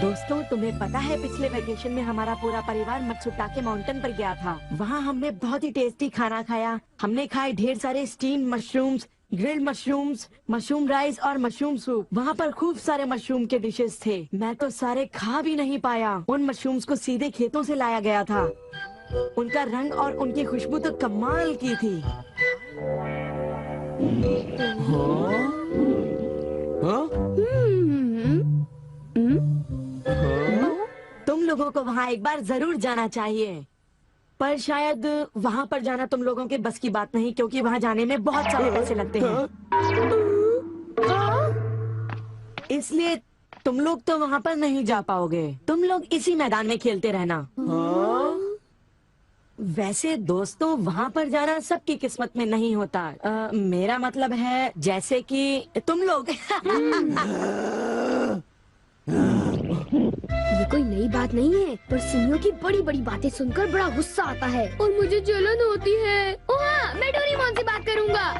दोस्तों, तुम्हें पता है पिछले वेकेशन में हमारा पूरा परिवार मत्सुटाके माउंटेन पर गया था। वहाँ हमने बहुत ही टेस्टी खाना खाया। हमने खाए ढेर सारे steam mushrooms, grilled mushrooms, mushroom rice और मशरूम सूप। वहाँ पर खूब सारे मशरूम के डिशेस थे। मैं तो सारे खा भी नहीं पाया। उन मशरूम्स को सीधे खेतों से लाया गया था। उनका रंग और उनकी खुशबू तो कमाल की थी। तुम लोगों को वहाँ एक बार जरूर जाना चाहिए, पर शायद वहाँ पर जाना तुम लोगों के बस की बात नहीं, क्योंकि वहाँ जाने में बहुत सारे पैसे लगते हैं। इसलिए तुम लोग तो वहाँ पर नहीं जा पाओगे। तुम लोग इसी मैदान में खेलते रहना। वैसे दोस्तों, वहाँ पर जाना सबकी किस्मत में नहीं होता। मेरा मतलब है जैसे कि तुम लोग। ये कोई नई बात नहीं है, पर सुनियो की बड़ी बड़ी बातें सुनकर बड़ा गुस्सा आता है और मुझे जलन होती है। ओह हाँ, मैं डोरेमोन से बात करूँगा।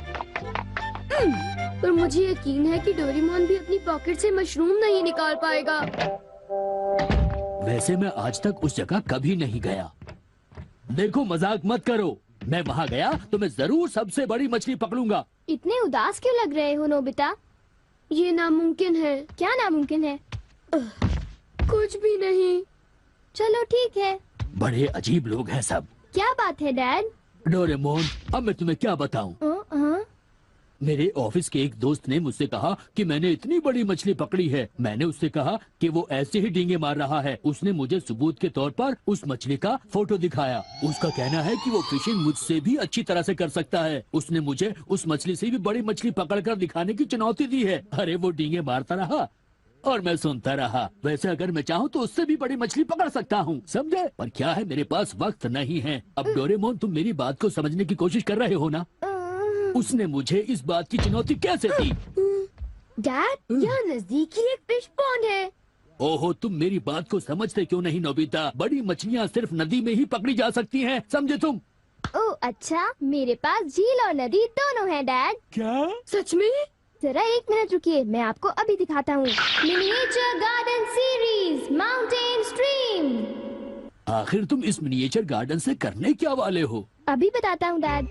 पर मुझे यकीन है कि डोरेमोन भी अपनी पॉकेट से मशरूम नहीं निकाल पाएगा। वैसे मैं आज तक उस जगह कभी नहीं गया। देखो, मजाक मत करो। मैं वहाँ गया तो मैं जरूर सबसे बड़ी मछली पकड़ूंगा। इतने उदास क्यों लग रहे हो नोबिता? ये नामुमकिन है। क्या नामुमकिन है? कुछ भी नहीं। चलो ठीक है। बड़े अजीब लोग हैं सब। क्या बात है डैड? डोरेमोन, अब मैं तुम्हें क्या बताऊं? मेरे ऑफिस के एक दोस्त ने मुझसे कहा कि मैंने इतनी बड़ी मछली पकड़ी है। मैंने उससे कहा कि वो ऐसे ही डींगे मार रहा है। उसने मुझे सबूत के तौर पर उस मछली का फोटो दिखाया। उसका कहना है कि वो फिशिंग मुझसे भी अच्छी तरह से कर सकता है। उसने मुझे उस मछली से भी बड़ी मछली पकड़कर दिखाने की चुनौती दी है। अरे वो डींगे मारता रहा और मैं सुनता रहा। वैसे अगर मैं चाहूँ तो उससे भी बड़ी मछली पकड़ सकता हूँ, समझे? पर क्या है, मेरे पास वक्त नहीं है। अब डोरेमोन, तुम मेरी बात को समझने की कोशिश कर रहे हो ना? उसने मुझे इस बात की चुनौती कैसे दी? डैड, यहाँ नजदीक ही एक फिश पॉन्ड है। ओहो, तुम मेरी बात को समझते क्यों नहीं नोबिता? बड़ी मछलियाँ सिर्फ नदी में ही पकड़ी जा सकती हैं, समझे तुम? ओह अच्छा, मेरे पास झील और नदी दोनों हैं डैड। क्या? सच में? जरा एक मिनट रुकिए, मैं आपको अभी दिखाता हूँ। Miniature garden series mountain stream. आखिर तुम इस मिनिएचर गार्डन से करने क्या वाले हो? अभी बताता हूँ डैड।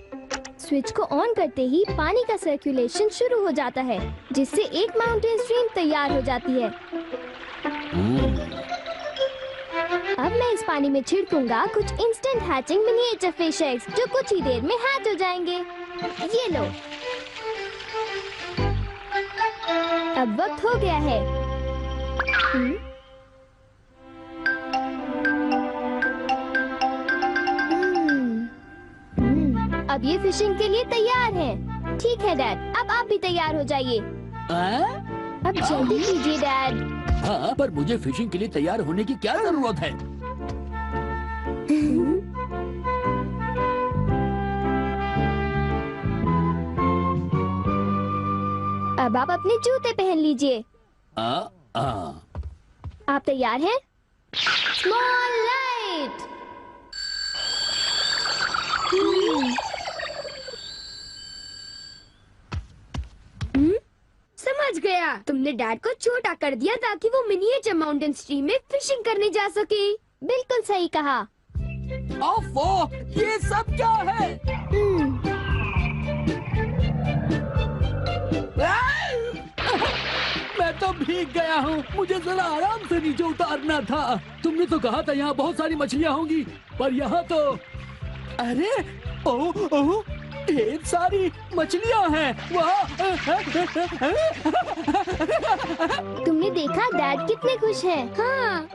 स्विच को ऑन करते ही पानी का सर्कुलेशन शुरू हो जाता है, जिससे एक माउंटेन स्ट्रीम तैयार हो जाती है। अब मैं इस पानी में छिड़कूंगा कुछ instant hatching miniature fish eggs, जो कुछ ही देर में हैच हो जाएंगे। ये लो। अब वक्त हो गया है। अब ये फिशिंग के लिए तैयार हैं। ठीक है डैड, अब आप भी तैयार हो जाइए। अब जल्दी कीजिए डैड। हाँ, पर मुझे फिशिंग के लिए तैयार होने की क्या जरूरत है? अब आप अपने जूते पहन लीजिए। आप तैयार हैं? Small light. समझ गया, तुमने डैड को छोटा कर दिया ताकि वो मिनिएचर माउंटेन स्ट्रीम में फिशिंग करने जा सके। बिल्कुल सही कहा। ओफो, ये सब क्या है? मैं तो भीग गया हूँ। मुझे जरा आराम से नीचे उतारना था। तुमने तो कहा था यहाँ बहुत सारी मछलियाँ होंगी, पर यहाँ तो अरे ओह, ढेर सारी मछलियाँ हैं। तुमने देखा डैड कितने खुश हैं। हाँ।